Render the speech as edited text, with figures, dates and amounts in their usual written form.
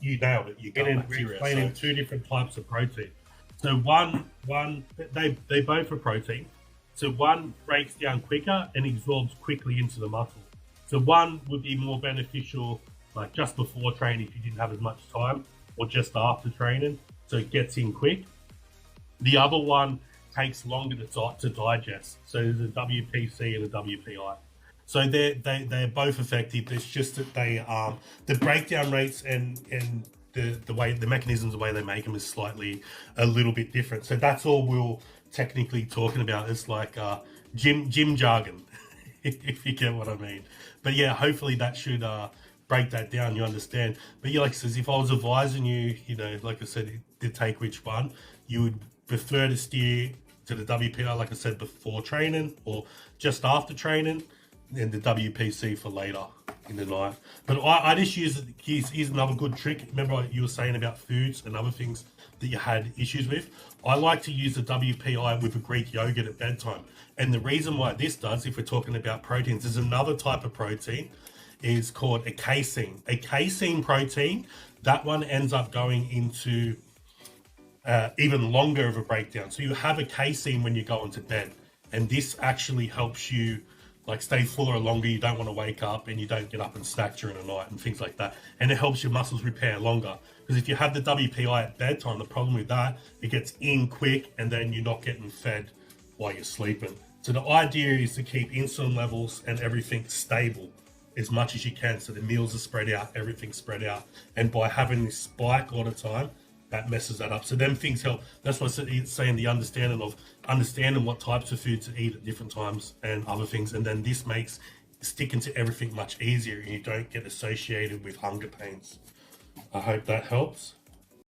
you nailed it. You gut And bacteria. we're Explaining two different types of protein. So they both are protein. So one breaks down quicker and absorbs quickly into the muscle. So one would be more beneficial, like just before training if you didn't have as much time, or just after training, so it gets in quick. The other one takes longer to digest. So there's a WPC and a WPI. So they're both effective. It's just that the breakdown rates and the way the mechanisms, the way they make them is slightly a little bit different. So that's all we're technically talking about. It's like gym jargon, if you get what I mean. But yeah, hopefully that should break that down. You understand. But yeah, like I said, if I was advising you, like I said, to take which one, you would prefer to steer to the WPI, like I said, before training or just after training, and the WPC for later in the night. But I just here's another good trick. Remember you were saying about foods and other things that you had issues with? I like to use the WPI with a Greek yogurt at bedtime. And the reason why this does, if we're talking about proteins, there's another type of protein is called a casein. A casein protein, that one ends up going into even longer of a breakdown. So you have a casein when you go into bed, and this actually helps you like stay fuller longer. You don't want to wake up and you don't get up and snack during the night and things like that. And it helps your muscles repair longer. Because if you have the WPI at bedtime, the problem with that, it gets in quick and then you're not getting fed while you're sleeping. So the idea is to keep insulin levels and everything stable as much as you can. So the meals are spread out, everything's spread out. And by having this spike all the time, that messes that up. So them things help. That's why it's saying the understanding what types of foods to eat at different times and other things. And then this makes sticking to everything much easier and you don't get associated with hunger pains. I hope that helps.